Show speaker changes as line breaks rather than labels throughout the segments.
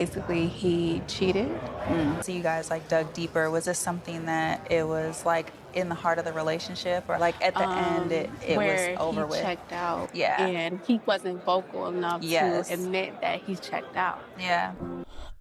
Basically, he cheated. So you guys like dug deeper. Was this something that it was like in the heart of the relationship, or like at the end it was
Where
over
he
with?
checked out,
Yeah.
and he wasn't vocal enough to
Yes.
admit that he checked out.
Yeah.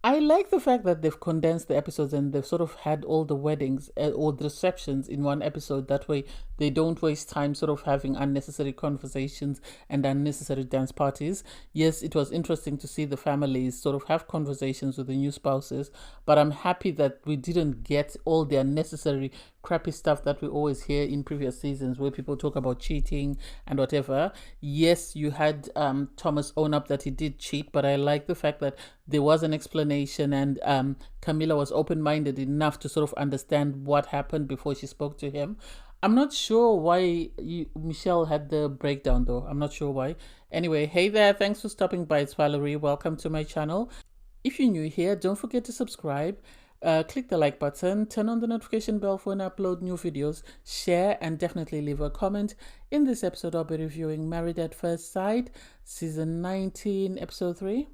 I like the fact that they've condensed the episodes and they've sort of had all the weddings or the receptions in one episode. That way, they don't waste time sort of having unnecessary conversations and unnecessary dance parties. Yes, it was interesting to see the families sort of have conversations with the new spouses, but I'm happy that we didn't get all the unnecessary crappy stuff that we always hear in previous seasons where people talk about cheating and whatever. Yes, you had Thomas own up that he did cheat, but I like the fact that there was an explanation and Camilla was open-minded enough to sort of understand what happened before she spoke to him. I'm not sure why Michelle had the breakdown though. I'm not sure why. Anyway, hey there, thanks for stopping by. It's Valerie. Welcome to my channel. If you're new here, don't forget to subscribe. Click the like button, turn on the notification bell for when I upload new videos, share, and definitely leave a comment. In this episode, I'll be reviewing Married at First Sight, Season 19, Episode 3.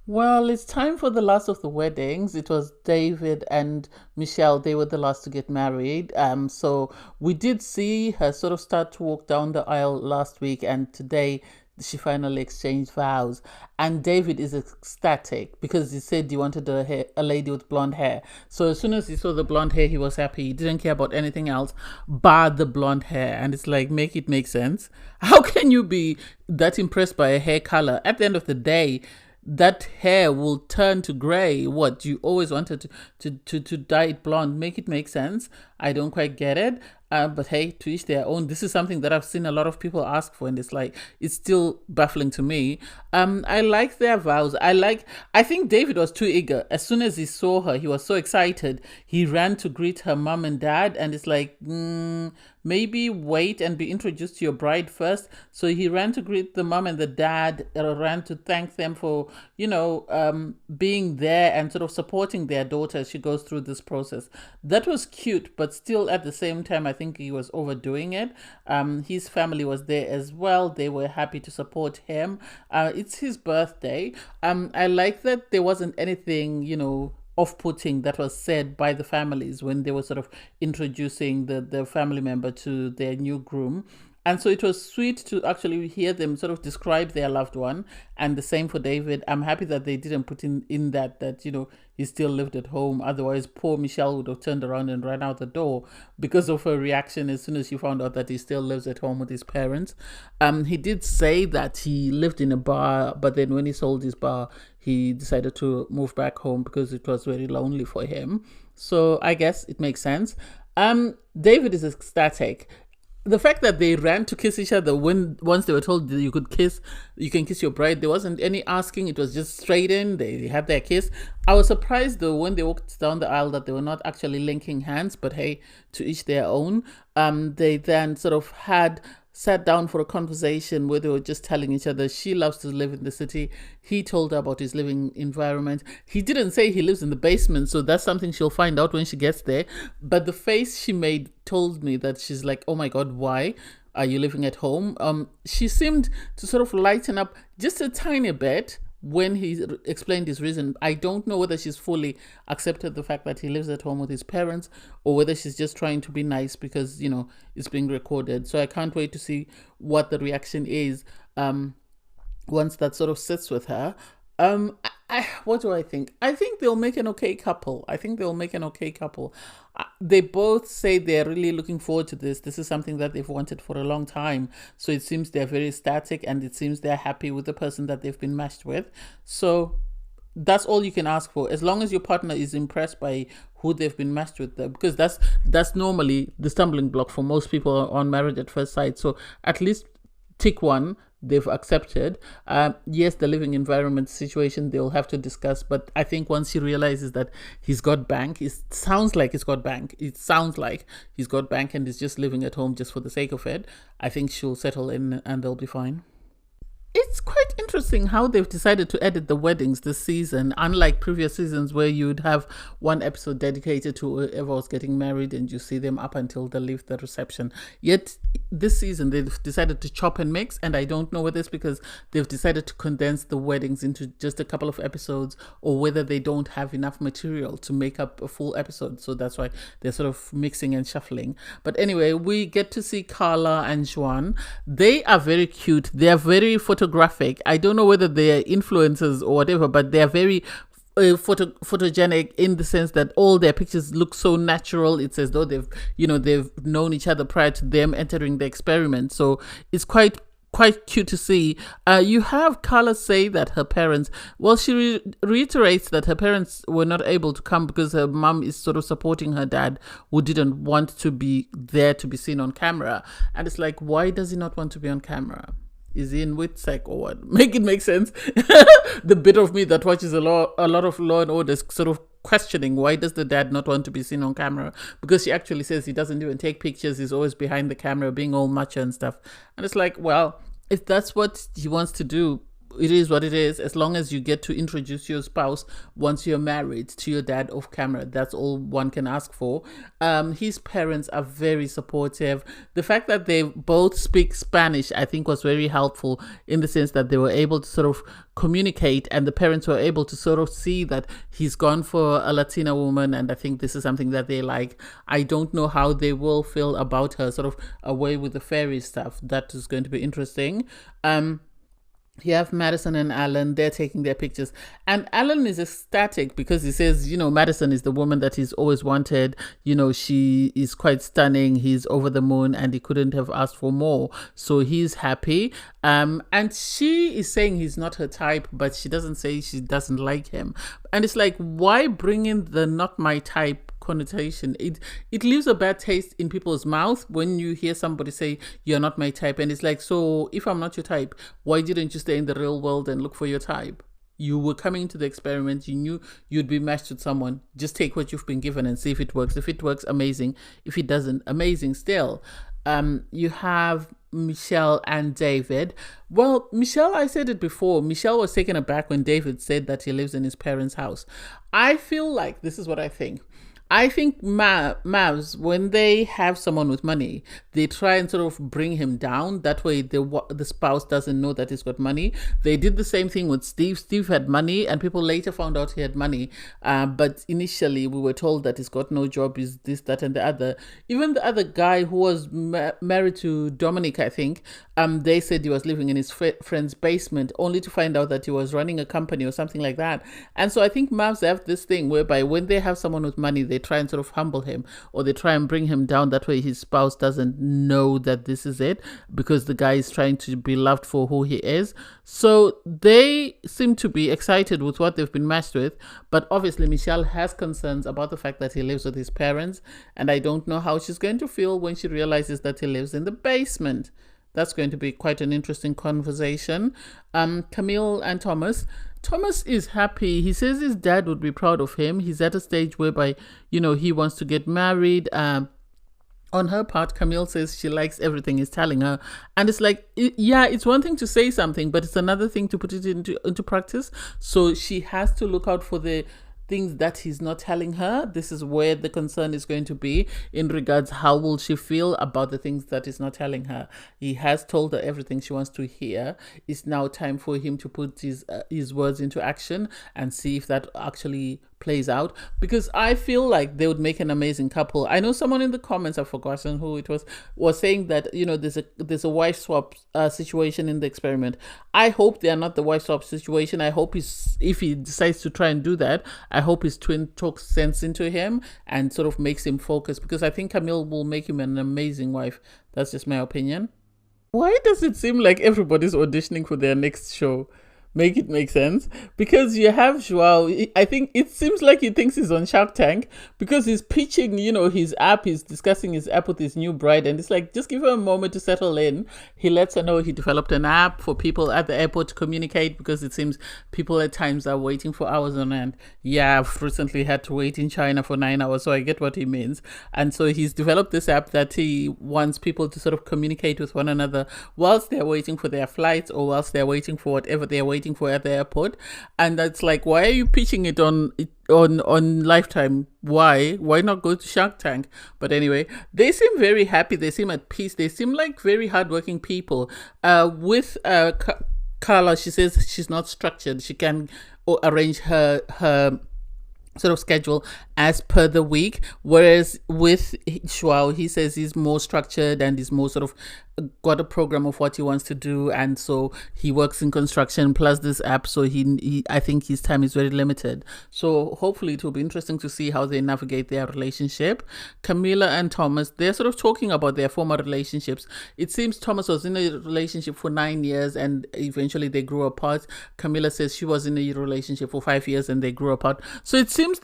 Well, it's time for the last of the weddings. It was David and Michelle. They were the last to get married. So we did see her sort of start to walk down the aisle last week, and today she finally exchanged vows. And David is ecstatic because he said he wanted a lady with blonde hair. So as soon as he saw the blonde hair, he was happy. He didn't care about anything else but the blonde hair. And it's like, make it make sense. How can you be that impressed by a hair color? At the end of the day, that hair will turn to gray. What, you always wanted to dye it blonde? Make it make sense. I don't quite get it. But hey, to each their own. This is something that I've seen a lot of people ask for, and it's still baffling to me. I like their vows. I think David was too eager. As soon as he saw her, he was so excited. He ran to greet her mom and dad, and it's like, maybe wait and be introduced to your bride first. So he ran to greet the mom and the dad, ran to thank them for, being there and sort of supporting their daughter as she goes through this process. That was cute, but still at the same time, I think he was overdoing it. His family was there as well. They were happy to support him. It's his birthday. I like that there wasn't anything, off-putting that was said by the families when they were sort of introducing the family member to their new groom. And so it was sweet to actually hear them sort of describe their loved one. And the same for David. I'm happy that they didn't put in that, he still lived at home. Otherwise, poor Michelle would have turned around and ran out the door because of her reaction as soon as she found out that he still lives at home with his parents. He did say that he lived in a bar, but then when he sold his bar, he decided to move back home because it was very lonely for him. So I guess it makes sense. David is ecstatic. The fact that they ran to kiss each other once they were told that you can kiss your bride, there wasn't any asking. It was just straight in. They had their kiss. I was surprised though when they walked down the aisle that they were not actually linking hands, but hey, to each their own. They then sort of sat down for a conversation where they were just telling each other she loves to live in the city. He told her about his living environment. He didn't say he lives in the basement, so that's something she'll find out when she gets there. But the face she made told me that she's like, oh my God, why are you living at home? She seemed to sort of lighten up just a tiny bit when he explained his reason. I don't know whether she's fully accepted the fact that he lives at home with his parents or whether she's just trying to be nice because, it's being recorded. So I can't wait to see what the reaction is once that sort of sits with her. What do I think? I think they'll make an okay couple. They both say they're really looking forward to this. This is something that they've wanted for a long time. So it seems they're very ecstatic and it seems they're happy with the person that they've been matched with. So that's all you can ask for, as long as your partner is impressed by who they've been matched with, because that's normally the stumbling block for most people on Married at First Sight. So at least tick one, they've accepted. Yes, the living environment situation they'll have to discuss, but I think once she realizes that he's got bank, it sounds like he's got bank and is just living at home just for the sake of it, I think she'll settle in and they'll be fine. It's quite interesting how they've decided to edit the weddings this season, unlike previous seasons where you'd have one episode dedicated to whoever was getting married and you see them up until they leave the reception. Yet this season they've decided to chop and mix, and I don't know whether it's because they've decided to condense the weddings into just a couple of episodes or whether they don't have enough material to make up a full episode. So that's why they're sort of mixing and shuffling. But anyway, we get to see Karla and Juan. They are very cute. They are very photographic. I don't know whether they're influencers or whatever, but they're very photogenic in the sense that all their pictures look so natural. It's as though they've known each other prior to them entering the experiment. So it's quite cute to see. You have Karla say that her parents, well, she reiterates that her parents were not able to come because her mom is sort of supporting her dad, who didn't want to be there to be seen on camera. And it's like, why does he not want to be on camera? Is he in WITSEC or what? Make it make sense. The bit of me that watches a lot of Law and Order is sort of questioning, why does the dad not want to be seen on camera? Because she actually says he doesn't even take pictures. He's always behind the camera being all macho and stuff. And it's like, well, if that's what he wants to do, it is what it is. As long as you get to introduce your spouse once you're married to your dad off camera, that's all one can ask for. His parents are very supportive. The fact that they both speak Spanish, I think, was very helpful in the sense that they were able to sort of communicate, and the parents were able to sort of see that he's gone for a Latina woman, and I think this is something that they like. I don't know how they will feel about her sort of away with the fairy stuff. That is going to be interesting. You have Madison and Alan, they're taking their pictures. And Alan is ecstatic because he says, Madison is the woman that he's always wanted. She is quite stunning. He's over the moon and he couldn't have asked for more. So he's happy. And she is saying he's not her type, but she doesn't say she doesn't like him. And it's like, why bring in the not my type connotation? It leaves a bad taste in people's mouth when you hear somebody say you're not my type, and it's like, so if I'm not your type, why didn't you stay in the real world and look for your type? You were coming to the experiment, you knew you'd be matched with someone. Just take what you've been given and see if it works. If it works, amazing. If it doesn't, amazing still. You have Michelle and David. Well, Michelle, I said it before, Michelle was taken aback when David said that he lives in his parents' house. I feel like this is what I think. I think Mavs, when they have someone with money, they try and sort of bring him down. That way the spouse doesn't know that he's got money. They did the same thing with Steve. Steve had money and people later found out he had money. But initially we were told that he's got no job, is this, that, and the other. Even the other guy who was married to Dominic, I think, they said he was living in his friend's basement, only to find out that he was running a company or something like that. And so I think Mavs have this thing whereby when they have someone with money, they try and sort of humble him, or they try and bring him down. That way his spouse doesn't know that this is it, because the guy is trying to be loved for who he is. So they seem to be excited with what they've been matched with, but obviously Michelle has concerns about the fact that he lives with his parents, and I don't know how she's going to feel when she realizes that he lives in the basement. That's going to be quite an interesting conversation. Camille and Thomas. Thomas is happy. He says his dad would be proud of him. He's at a stage whereby, he wants to get married. On her part, Camille says she likes everything he's telling her. And it's like, it's one thing to say something, but it's another thing to put it into practice. So she has to look out for the things that he's not telling her. This is where the concern is going to be in regards how will she feel about the things that he's not telling her. He has told her everything she wants to hear. It's now time for him to put his words into action and see if that actually plays out, because I feel like they would make an amazing couple. I know someone in the comments, I've forgotten who it was saying that there's a wife swap situation in the experiment. I hope they are not the wife swap situation. I hope if he decides to try and do that, I hope his twin talks sense into him and sort of makes him focus, because I think Camille will make him an amazing wife. That's just my opinion. Why does it seem like everybody's auditioning for their next show? make it make sense, because you have Joao. I think it seems like he thinks he's on Shark Tank because he's pitching, his app. He's discussing his app with his new bride, and it's like, just give her a moment to settle in. He lets her know he developed an app for people at the airport to communicate, because it seems people at times are waiting for hours on end. Yeah, I've recently had to wait in China for 9 hours, so I get what he means. And so he's developed this app that he wants people to sort of communicate with one another whilst they're waiting for their flights, or whilst they're waiting for whatever they're waiting for at the airport. And that's like, why are you pitching it on Lifetime? Why not go to Shark Tank? But anyway, they seem very happy, they seem at peace, they seem like very hardworking people. With Karla, she says she's not structured. She can arrange her sort of schedule as per the week, whereas with Joao, he says he's more structured and he's more sort of got a program of what he wants to do, and so he works in construction plus this app, so he I think his time is very limited. So hopefully it will be interesting to see how they navigate their relationship. Camille and Thomas, they're sort of talking about their former relationships. It seems Thomas was in a relationship for 9 years and eventually they grew apart. Camilla says she was in a relationship for 5 years and they grew apart. So it seems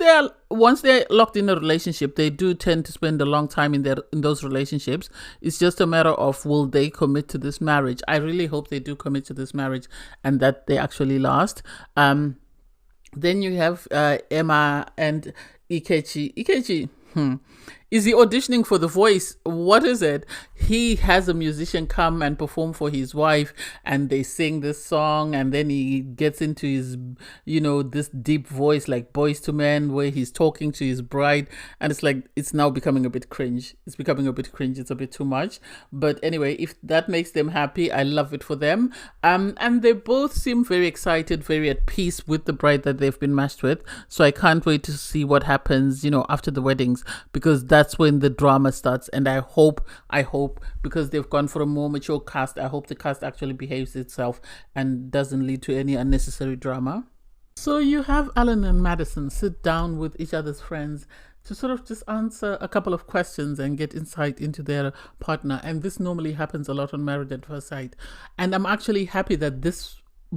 once they're locked in a relationship, they do tend to spend a long time in those relationships. It's just a matter of, will they commit to this marriage? I really hope they do commit to this marriage and that they actually last. Then you have Emma and Ikechi. Is he auditioning for The Voice? What is it? He has a musician come and perform for his wife, and they sing this song, and then he gets into his, this deep voice like Boys to Men, where he's talking to his bride, and it's like, it's now becoming a bit cringe. It's a bit too much. But anyway, if that makes them happy, I love it for them. And they both seem very excited, very at peace with the bride that they've been matched with. So I can't wait to see what happens, after the weddings, because that's when the drama starts. And I hope, because they've gone for a more mature cast, I hope the cast actually behaves itself and doesn't lead to any unnecessary drama. So you have Alan and Madison sit down with each other's friends to sort of just answer a couple of questions and get insight into their partner. And this normally happens a lot on Married at First Sight. And I'm actually happy that this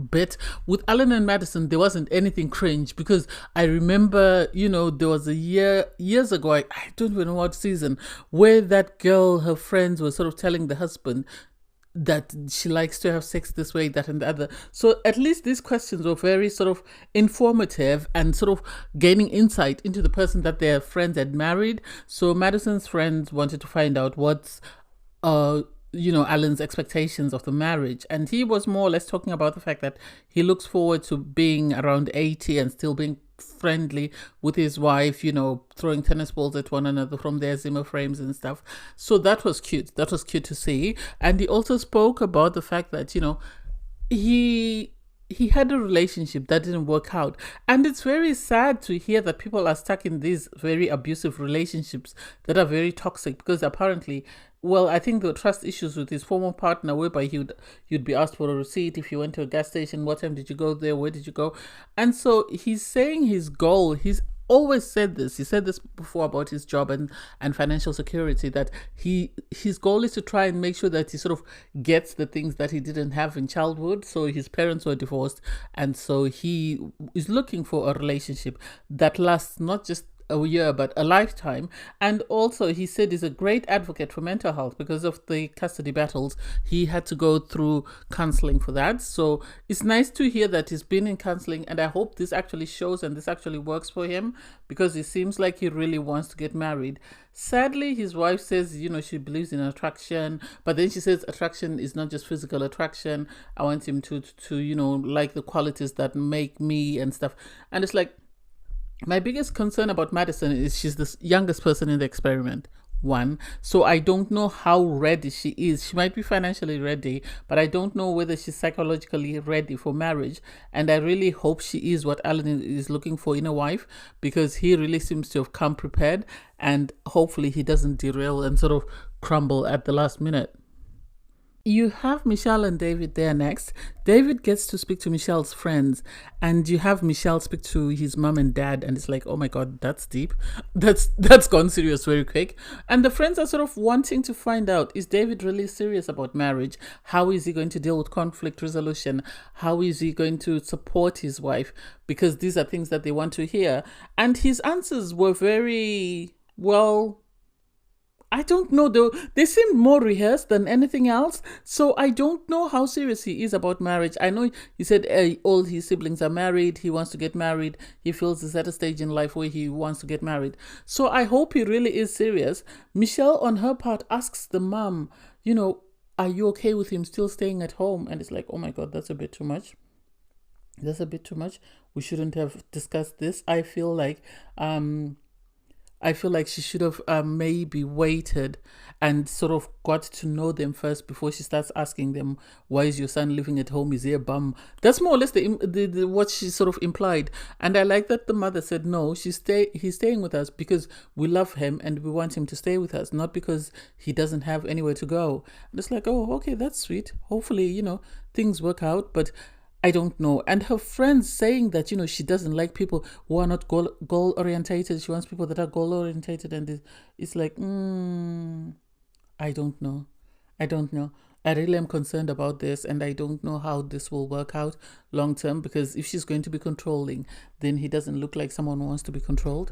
bit with Alan and Madison, there wasn't anything cringe, because I remember, there was a years ago, I don't even know what season, where that girl, her friends were sort of telling the husband that she likes to have sex this way, that and the other. So at least these questions were very sort of informative and sort of gaining insight into the person that their friends had married. So Madison's friends wanted to find out what's Alan's expectations of the marriage, and he was more or less talking about the fact that he looks forward to being around 80 and still being friendly with his wife, throwing tennis balls at one another from their Zimmer frames and stuff. So that was cute to see. And he also spoke about the fact that he had a relationship that didn't work out, and it's very sad to hear that people are stuck in these very abusive relationships that are very toxic, because apparently, I think there were trust issues with his former partner, whereby you'd be asked for a receipt if you went to a gas station. What time did you go there? Where did you go? And so he's saying his goal, he's always said this. He said this before about his job and financial security, that his goal is to try and make sure that he sort of gets the things that he didn't have in childhood. So his parents were divorced, and so he is looking for a relationship that lasts not just a year but a lifetime. And also he said he's a great advocate for mental health because of the custody battles. He had to go through counseling for that. So it's nice to hear that he's been in counseling, and I hope this actually shows and this actually works for him, because it seems like he really wants to get married. Sadly, his wife says, she believes in attraction, but then she says attraction is not just physical attraction. I want him to like the qualities that make me and stuff. And it's like, my biggest concern about Madison is she's the youngest person in the experiment. One, so I don't know how ready she is. She might be financially ready, but I don't know whether she's psychologically ready for marriage. And I really hope she is what Alan is looking for in a wife, because he really seems to have come prepared, and hopefully he doesn't derail and sort of crumble at the last minute. You have Michelle and David there next. David gets to speak to Michelle's friends, and you have Michelle speak to his mom and dad, and it's like, oh my god, that's deep. That's gone serious very quick. And the friends are sort of wanting to find out, is David really serious about marriage? How is he going to deal with conflict resolution? How is he going to support his wife? Because these are things that they want to hear. And his answers were very, well, I don't know though. They seem more rehearsed than anything else. So I don't know how serious he is about marriage. I know he said all his siblings are married. He wants to get married. He feels he's at a stage in life where he wants to get married. So I hope he really is serious. Michelle, on her part, asks the mom, are you okay with him still staying at home? And it's like, oh my God, that's a bit too much. That's a bit too much. We shouldn't have discussed this. I feel like she should have maybe waited and sort of got to know them first before she starts asking them, why is your son living at home? Is he a bum? That's more or less the what she sort of implied. And I like that the mother said, no, he's staying with us because we love him and we want him to stay with us, not because he doesn't have anywhere to go. And it's like, oh, okay, that's sweet. Hopefully, things work out. But I don't know. And her friends saying that, she doesn't like people who are not goal orientated. She wants people that are goal orientated. And it's like, I don't know. I really am concerned about this. And I don't know how this will work out long term. Because if she's going to be controlling, then he doesn't look like someone who wants to be controlled.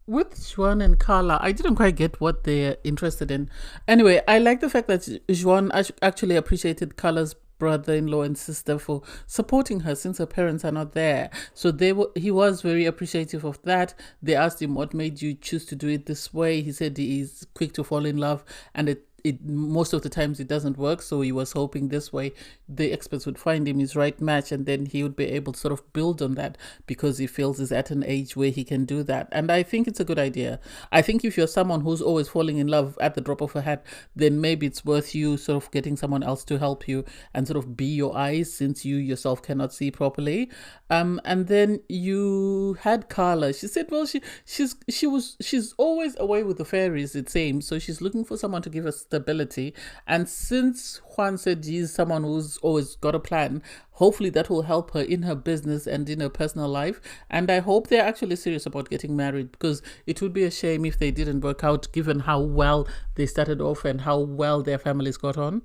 With Juan and Karla, I didn't quite get what they're interested in. Anyway, I like the fact that Juan actually appreciated Karla's brother-in-law and sister for supporting her since her parents are not there. So he was very appreciative of that. They asked him, what made you choose to do it this way? He said he's quick to fall in love, and it most of the times it doesn't work. So he was hoping this way the experts would find him his right match, and then he would be able to sort of build on that because he feels he's at an age where he can do that. And I think it's a good idea. I think if you're someone who's always falling in love at the drop of a hat, then maybe it's worth you sort of getting someone else to help you and sort of be your eyes, since you yourself cannot see properly. And then you had Karla. She said, well, she's always away with the fairies, it seems. So she's looking for someone to give her stability. And since Juan said he's someone who's always got a plan, hopefully that will help her in her business and in her personal life. And I hope they're actually serious about getting married, because it would be a shame if they didn't work out, given how well they started off and how well their families got on.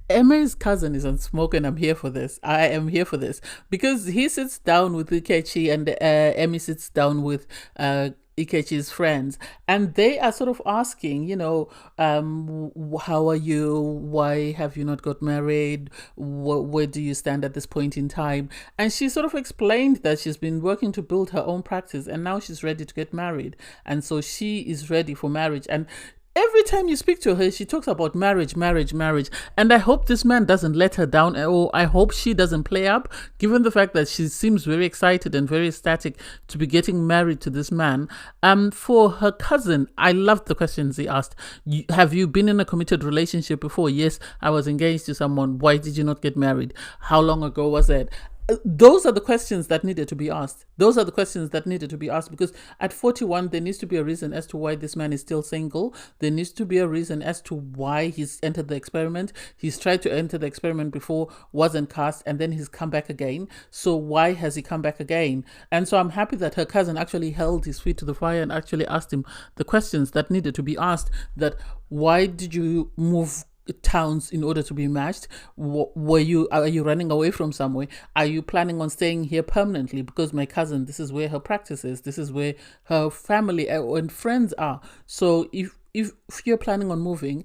Emma's cousin is on smoke, and I'm here for this. I am here for this because he sits down with Ikechi, and Emmy sits down with Ikechi's friends, and they are sort of asking, how are you? Why have you not got married? Where do you stand at this point in time? And she sort of explained that she's been working to build her own practice, and now she's ready to get married, and so she is ready for marriage. And every time you speak to her, she talks about marriage. And I hope this man doesn't let her down, or I hope she doesn't play up, given the fact that she seems very excited and very ecstatic to be getting married to this man. For her cousin, I loved the questions he asked. Have you been in a committed relationship before? Yes, I was engaged to someone. Why did you not get married? How long ago was it? Those are the questions that needed to be asked. Because at 41, there needs to be a reason as to why this man is still single. There needs to be a reason as to why he's entered the experiment. He's tried to enter the experiment before, wasn't cast, and then he's come back again. So why has he come back again? And so I'm happy that her cousin actually held his feet to the fire and actually asked him the questions that needed to be asked. That why did you move towns in order to be matched? Are you running away from somewhere? Are you planning on staying here permanently? Because my cousin, this is where her practice is. This is where her family and friends are. So if you're planning on moving,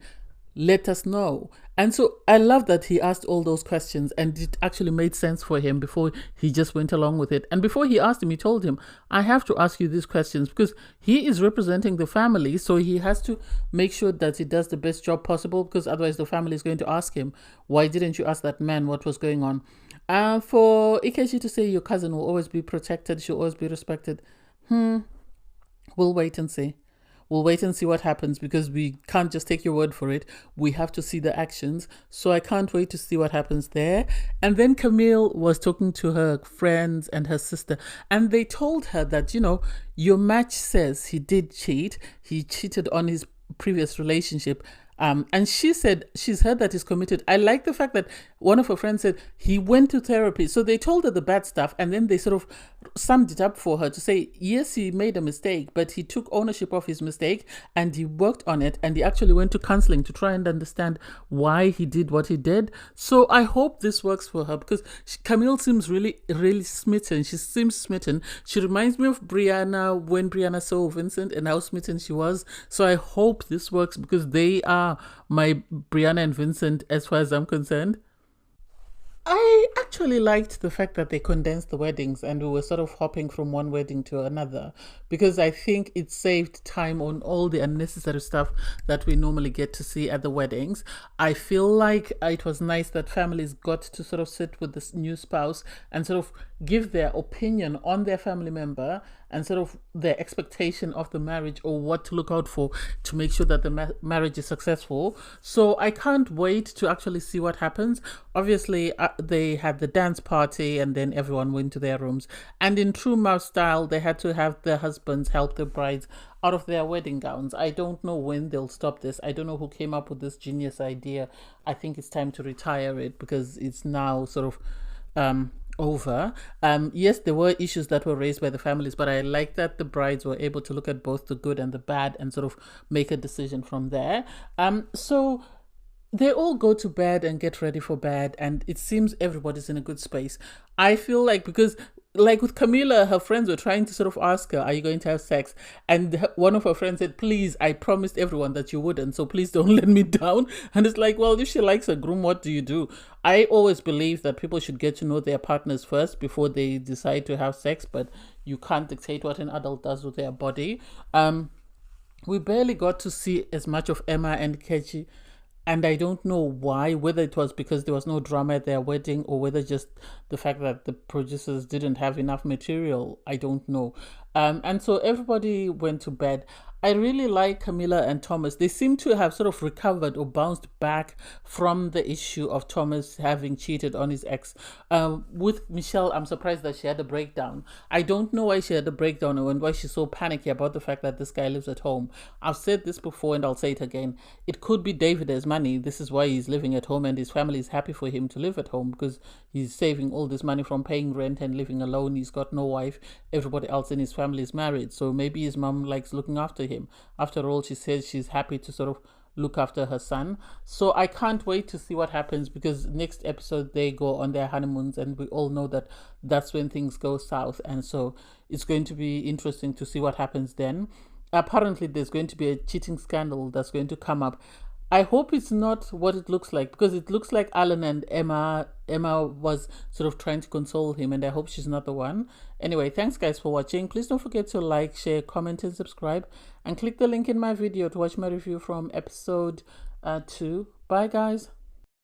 let us know. And so I love that he asked all those questions, and it actually made sense for him before he just went along with it. And before he asked him, he told him, I have to ask you these questions because he is representing the family. So he has to make sure that he does the best job possible, because otherwise the family is going to ask him, why didn't you ask that man what was going on? For Ikechi to say your cousin will always be protected, she'll always be respected. We'll wait and see. We'll wait and see what happens, because we can't just take your word for it. We have to see the actions. So I can't wait to see what happens there. And then Camille was talking to her friends and her sister, and they told her that, your match says he did cheat. He cheated on his previous relationship. And she said she's heard that he's committed. I like the fact that one of her friends said he went to therapy. So they told her the bad stuff, and then they sort of summed it up for her to say, yes, he made a mistake, but he took ownership of his mistake and he worked on it, and he actually went to counseling to try and understand why he did what he did. So I hope this works for her, because Camille seems really, really smitten. She seems smitten. She reminds me of Brianna when Brianna saw Vincent and how smitten she was. So I hope this works, because they are my Brianna and Vincent as far as I'm concerned. I actually liked the fact that they condensed the weddings and we were sort of hopping from one wedding to another, because I think it saved time on all the unnecessary stuff that we normally get to see at the weddings. I feel like it was nice that families got to sort of sit with this new spouse and sort of give their opinion on their family member and sort of their expectation of the marriage, or what to look out for to make sure that the marriage is successful. So I can't wait to actually see what happens. Obviously, they had the dance party and then everyone went to their rooms. And in true mouse style, they had to have the husbands help the brides out of their wedding gowns. I don't know when they'll stop this. I don't know who came up with this genius idea. I think it's time to retire it, because it's now sort of over. Yes, there were issues that were raised by the families, but I like that the brides were able to look at both the good and the bad and sort of make a decision from there. So they all go to bed and get ready for bed, and it seems everybody's in a good space. I feel like, because like with Camila, her friends were trying to sort of ask her, are you going to have sex? And one of her friends said, please, I promised everyone that you wouldn't, so please don't let me down. And it's like, well, if she likes a groom, what do you do? I always believe that people should get to know their partners first before they decide to have sex, but you can't dictate what an adult does with their body. We barely got to see as much of Emma and Keji, and I don't know why, whether it was because there was no drama at their wedding or whether just the fact that the producers didn't have enough material. I don't know. And so everybody went to bed. I really like Camilla and Thomas. They seem to have sort of recovered or bounced back from the issue of Thomas having cheated on his ex. With Michelle, I'm surprised that she had a breakdown. I don't know why she had a breakdown and why she's so panicky about the fact that this guy lives at home. I've said this before and I'll say it again. It could be David's money. This is why he's living at home, and his family is happy for him to live at home, because he's saving all this money from paying rent and living alone. He's got no wife. Everybody else in his family is married. So maybe his mom likes looking after him. After all, she says she's happy to sort of look after her son. So I can't wait to see what happens, because next episode they go on their honeymoons, and we all know that that's when things go south. And so it's going to be interesting to see what happens then. Apparently there's going to be a cheating scandal that's going to come up. I hope it's not what it looks like, because it looks like Alan and Emma was sort of trying to console him, and I hope she's not the one. Anyway, thanks guys for watching. Please don't forget to like, share, comment, and subscribe, and click the link in my video to watch my review from episode 2. Bye guys.